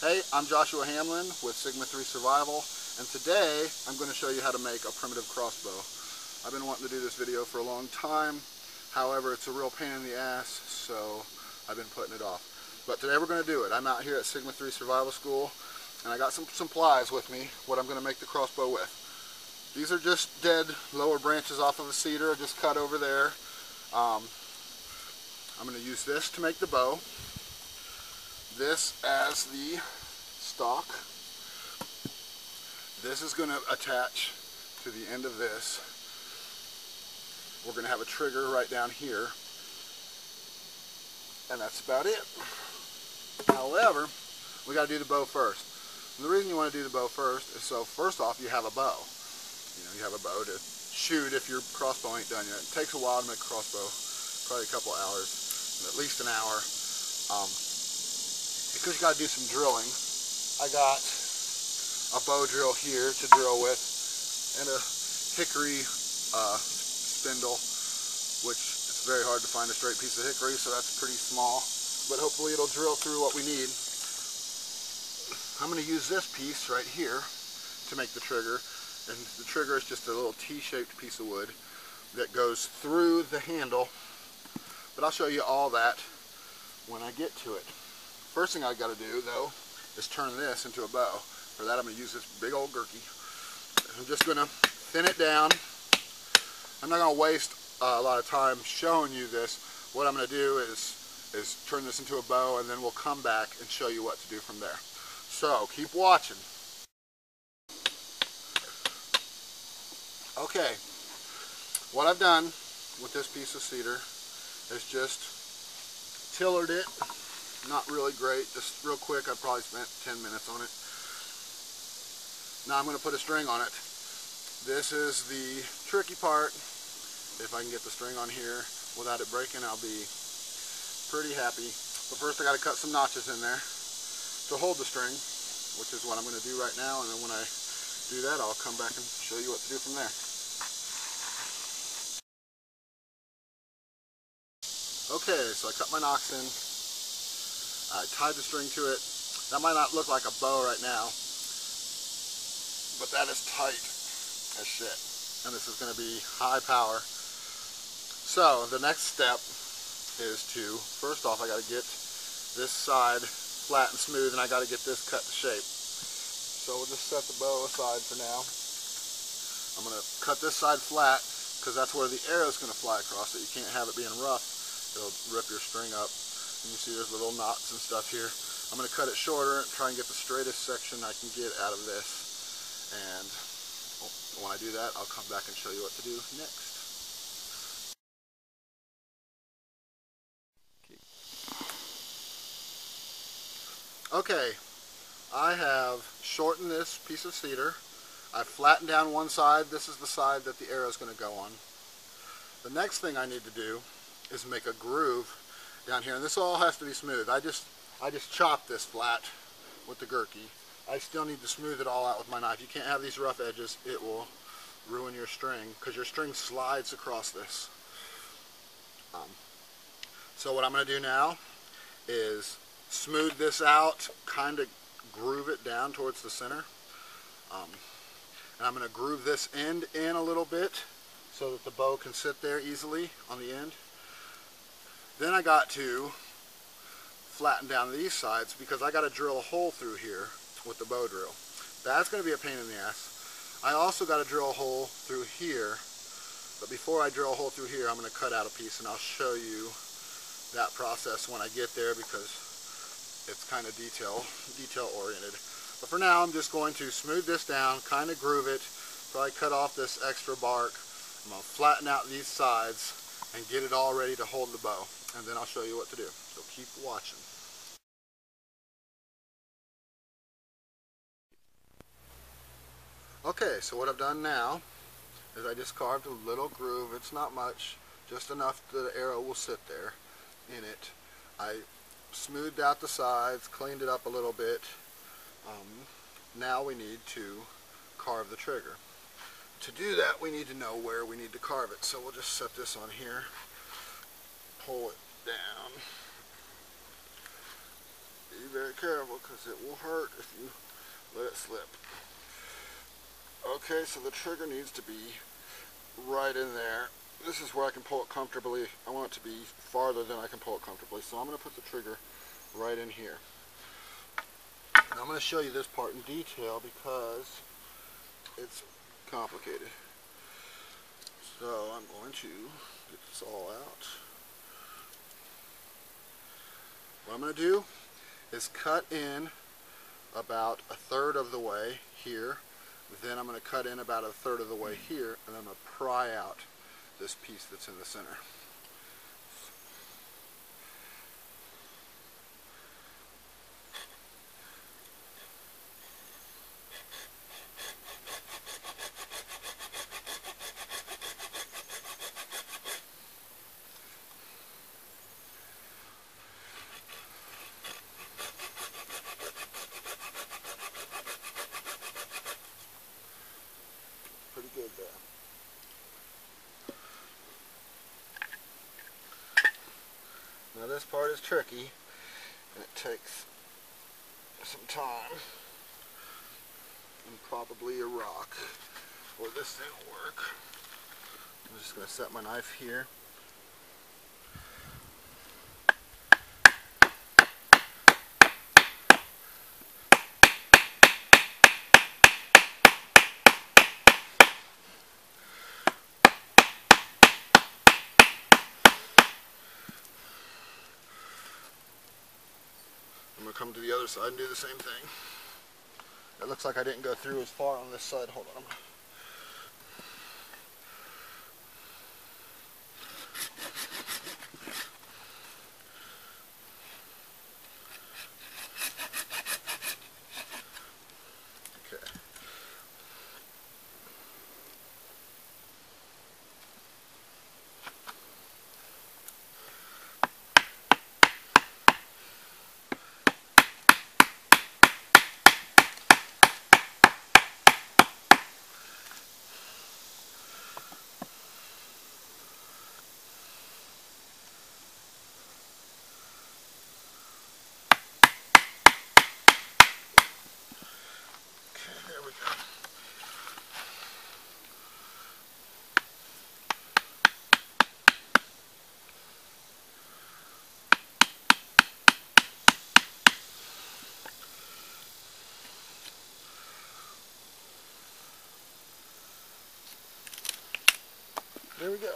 Hey, I'm Joshua Hamlin with Sigma 3 Survival, and today I'm going to show you how to make a primitive crossbow. I've been wanting to do this video for a long time, however it's a real pain in the ass, so I've been putting it off. But today we're going to do it. I'm out here at Sigma 3 Survival School, and I got some supplies with me, what I'm going to make the crossbow with. These are just dead lower branches off of a cedar I just cut over there. I'm going to use this to make the bow. This as the stock. This is going to attach to the end of this. We're going to have a trigger right down here, and that's about it. However, we got to do the bow first. And the reason you want to do the bow first is so first off you have a bow. You have a bow to shoot if your crossbow ain't done yet. It takes a while to make a crossbow, probably a couple hours, at least an hour. Because you got to do some drilling. I got a bow drill here to drill with, and a hickory spindle, which it's very hard to find a straight piece of hickory, so that's pretty small. But hopefully it'll drill through what we need. I'm going to use this piece right here to make the trigger, and the trigger is just a little T-shaped piece of wood that goes through the handle. But I'll show you all that when I get to it. First thing I got to do though is turn this into a bow. For that I'm going to use this big old gurky. I'm just going to thin it down. I'm not going to waste a lot of time showing you this. What I'm going to do is turn this into a bow, and then we'll come back and show you what to do from there. So keep watching. Okay, what I've done with this piece of cedar is just tillered it. Not really great, just real quick. I probably spent 10 minutes on it. Now I'm going to put a string on it. This is the tricky part. If I can get the string on here without it breaking, I'll be pretty happy. But first I got to cut some notches in there to hold the string, which is what I'm going to do right now. And then when I do that, I'll come back and show you what to do from there. Okay, so I cut my notch in. I tied the string to it. That might not look like a bow right now, but that is tight as shit. And this is going to be high power. So the next step is to, first off, I got to get this side flat and smooth, and I got to get this cut to shape. So we'll just set the bow aside for now. I'm going to cut this side flat because that's where the arrow is going to fly across it. You can't have it being rough. It'll rip your string up. And you see there's little knots and stuff here. I'm going to cut it shorter and try and get the straightest section I can get out of this. And when I do that, I'll come back and show you what to do next. Okay, I have shortened this piece of cedar. I've flattened down one side. This is the side that the arrow is going to go on. The next thing I need to do is make a groove down here, and this all has to be smooth. I just chopped this flat with the gurky. I still need to smooth it all out with my knife. You can't have these rough edges. It will ruin your string because your string slides across this. So what I'm going to do now is smooth this out, kind of groove it down towards the center. And I'm going to groove this end in a little bit so that the bow can sit there easily on the end. Then I got to flatten down these sides because I got to drill a hole through here with the bow drill. That's going to be a pain in the ass. I also got to drill a hole through here, but before I drill a hole through here, I'm going to cut out a piece, and I'll show you that process when I get there because it's kind of detail oriented. But for now, I'm just going to smooth this down, kind of groove it, probably cut off this extra bark. I'm going to flatten out these sides and get it all ready to hold the bow. And then I'll show you what to do. So keep watching. Okay, so what I've done now is I just carved a little groove. It's not much, just enough that the arrow will sit there in it. I smoothed out the sides, cleaned it up a little bit. Now we need to carve the trigger. To do that, we need to know where we need to carve it. So we'll just set this on here. pull it down. very careful because it will hurt if you let it slip. Okay, so the trigger needs to be right in there. This is where I can pull it comfortably. I want it to be farther than I can pull it comfortably, so I'm going to put the trigger right in here. And I'm going to show you this part in detail because it's complicated. So I'm going to get this all out. What I'm going to do is cut in about a third of the way here. Then I'm going to cut in about a third of the way here, and I'm going to pry out this piece that's in the center. Pretty good there. Now this part is tricky, and it takes some time, and probably a rock, or this thing will work. I'm just going to set my knife here. I'm going to come to the other side and do the same thing. It looks like I didn't go through as far on this side. Hold on. Okay. There we go. There we go.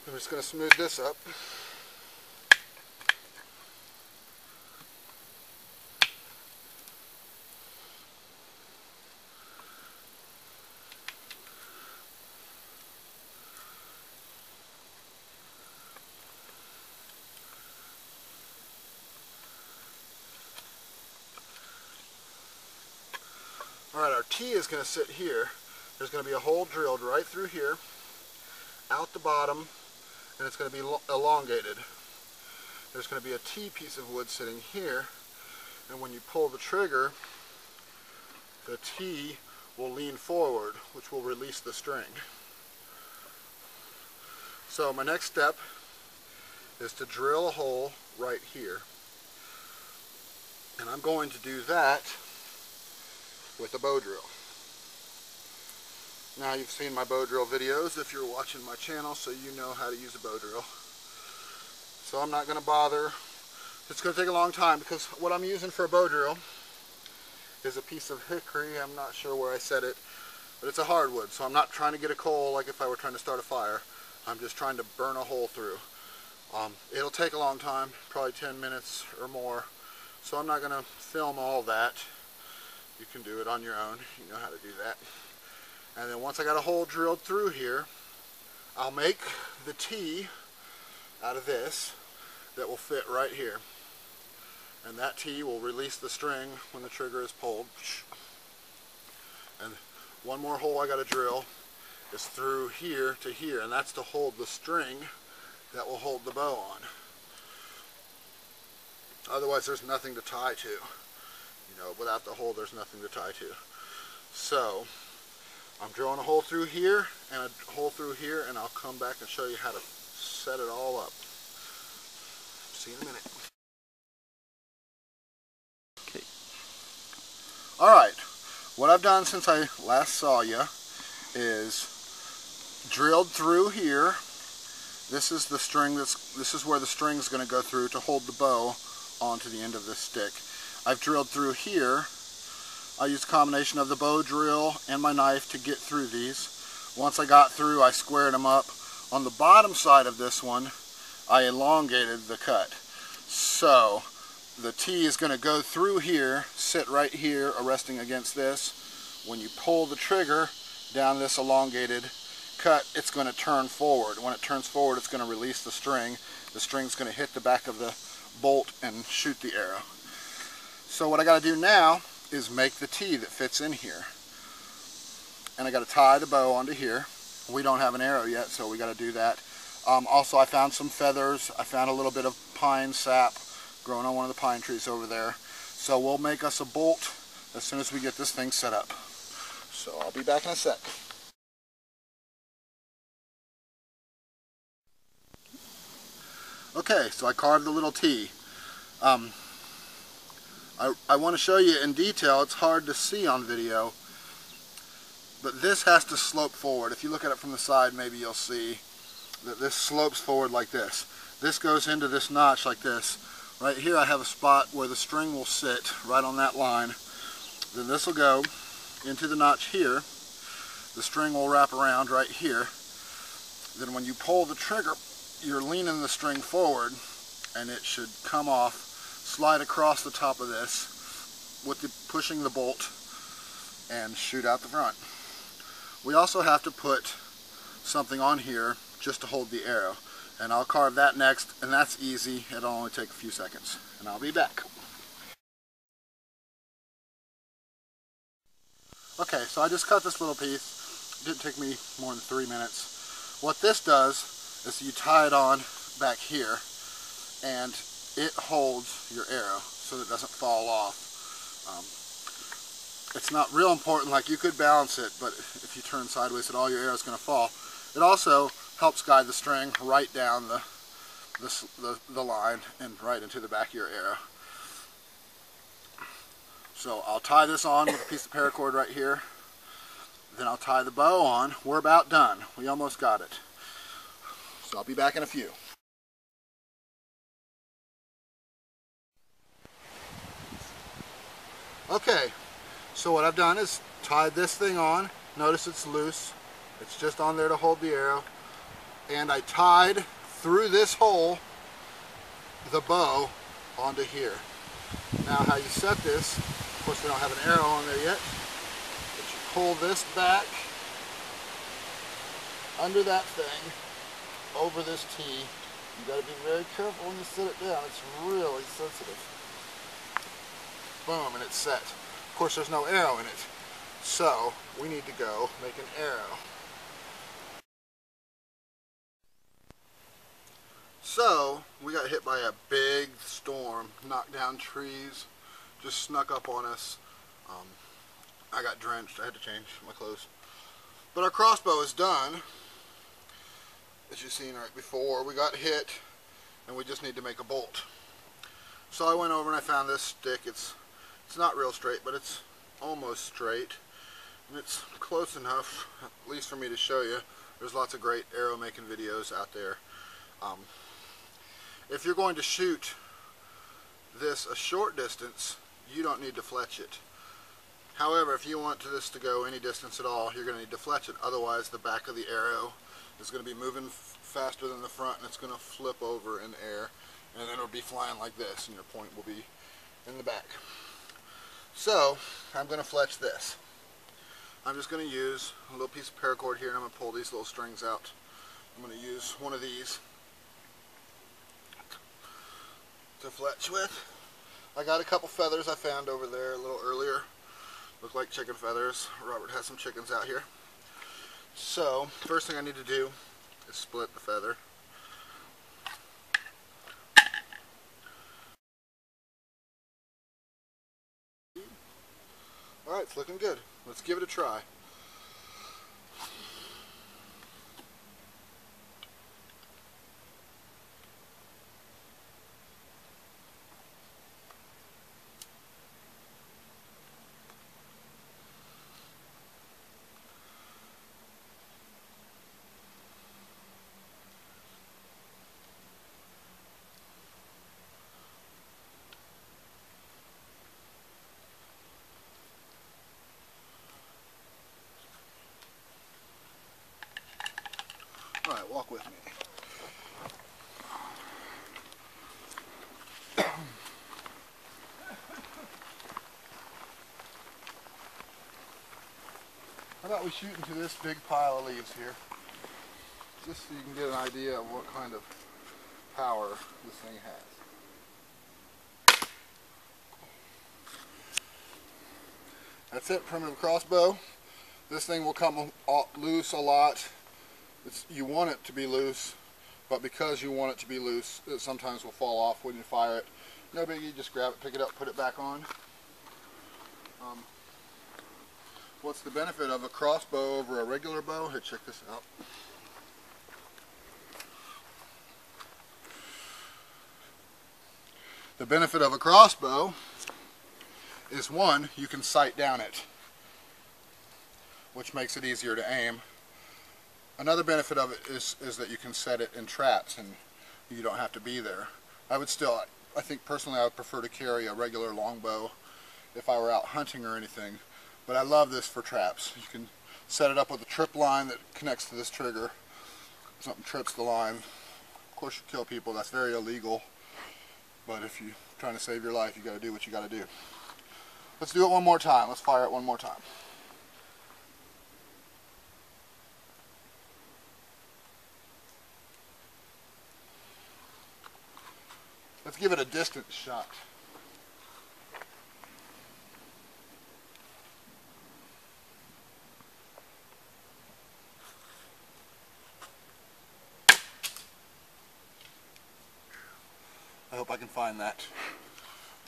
I'm just going to smooth this up. Alright, our T is going to sit here. There's going to be a hole drilled right through here, out the bottom, and it's going to be elongated. There's going to be a T piece of wood sitting here, and when you pull the trigger, the T will lean forward, which will release the string. So my next step is to drill a hole right here. And I'm going to do that with a bow drill. Now you've seen my bow drill videos if you're watching my channel, so you know how to use a bow drill. So I'm not going to bother. It's going to take a long time because what I'm using for a bow drill is a piece of hickory. I'm not sure where I set it, but it's a hardwood, so I'm not trying to get a coal like if I were trying to start a fire. I'm just trying to burn a hole through. It'll take a long time, probably 10 minutes or more, so I'm not going to film all that. You can do it on your own. You know how to do that. And then once I got a hole drilled through here, I'll make the T out of this that will fit right here. And that T will release the string when the trigger is pulled. And one more hole I got to drill is through here to here, and that's to hold the string that will hold the bow on. Otherwise there's nothing to tie to. You know, without the hole there's nothing to tie to. So I'm drilling a hole through here and a hole through here, and I'll come back and show you how to set it all up. See you in a minute. Okay. Alright, what I've done since I last saw you is drilled through here. This is the string this is where the string is going to go through to hold the bow onto the end of this stick. I've drilled through here. I used a combination of the bow drill and my knife to get through these. Once I got through, I squared them up. On the bottom side of this one, I elongated the cut. So the T is going to go through here, sit right here, resting against this. When you pull the trigger down this elongated cut, it's going to turn forward. When it turns forward, it's going to release the string. The string's going to hit the back of the bolt and shoot the arrow. So what I got to do now is make the T that fits in here. And I got to tie the bow onto here. We don't have an arrow yet, so we got to do that. Also, I found some feathers. I found a little bit of pine sap growing on one of the pine trees over there. So we'll make us a bolt as soon as we get this thing set up. So I'll be back in a sec. Okay, so I carved the little T. I want to show you in detail. It's hard to see on video, but this has to slope forward. If you look at it from the side, maybe you'll see that this slopes forward like this. This goes into this notch like this. Right here I have a spot where the string will sit right on that line. Then this will go into the notch here. The string will wrap around right here. Then when you pull the trigger, you're leaning the string forward and it should come off, slide across the top of this with pushing the bolt and shoot out the front. We also have to put something on here just to hold the arrow, and I'll carve that next, and that's easy. It'll only take a few seconds, and I'll be back. Okay, so I just cut this little piece. It didn't take me more than 3 minutes. What this does is you tie it on back here, and it holds your arrow so that it doesn't fall off. It's not real important, like you could balance it, but if you turn sideways at all, your arrow is going to fall. It also helps guide the string right down the line and right into the back of your arrow. So I'll tie this on with a piece of paracord right here. Then I'll tie the bow on. We're about done. We almost got it. So I'll be back in a few. Okay, so what I've done is tied this thing on. Notice it's loose. It's just on there to hold the arrow. And I tied through this hole the bow onto here. Now how you set this, of course we don't have an arrow on there yet, but you pull this back under that thing, over this T. You got to be very careful when you set it down. It's really sensitive. Boom, and it's set. Of course there's no arrow in it, so we need to go make an arrow. So we got hit by a big storm, knocked down trees, just snuck up on us. I got drenched. I had to change my clothes. But our crossbow is done. As you've seen right before, we got hit and we just need to make a bolt. So I went over and I found this stick. It's not real straight, but it's almost straight. And it's close enough, at least for me to show you. There's lots of great arrow making videos out there. If you're going to shoot this a short distance, you don't need to fletch it. However, if you want this to go any distance at all, you're going to need to fletch it. Otherwise, the back of the arrow is going to be moving faster than the front, and it's going to flip over in air, and then it'll be flying like this, and your point will be in the back. So, I'm going to fletch this. I'm just going to use a little piece of paracord here, and I'm going to pull these little strings out. I'm going to use one of these to fletch with. I got a couple feathers I found over there a little earlier. Look like chicken feathers. Robert has some chickens out here. So, first thing I need to do is split the feather. Alright, it's looking good. Let's give it a try. Alright, walk with me. How about we shoot into this big pile of leaves here, just so you can get an idea of what kind of power this thing has. That's it, primitive crossbow. This thing will come loose a lot. You want it to be loose, but because you want it to be loose, it sometimes will fall off when you fire it. No biggie, just grab it, pick it up, put it back on. What's the benefit of a crossbow over a regular bow? Here, check this out. The benefit of a crossbow is, one, you can sight down it, which makes it easier to aim. Another benefit of it is that you can set it in traps and you don't have to be there. I think personally I would prefer to carry a regular longbow if I were out hunting or anything. But I love this for traps. You can set it up with a trip line that connects to this trigger. Something trips the line. Of course you kill people, that's very illegal. But if you're trying to save your life, you got to do what you got to do. Let's do it one more time. Let's fire it one more time. Let's give it a distance shot. I hope I can find that.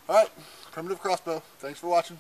Alright, primitive crossbow. Thanks for watching.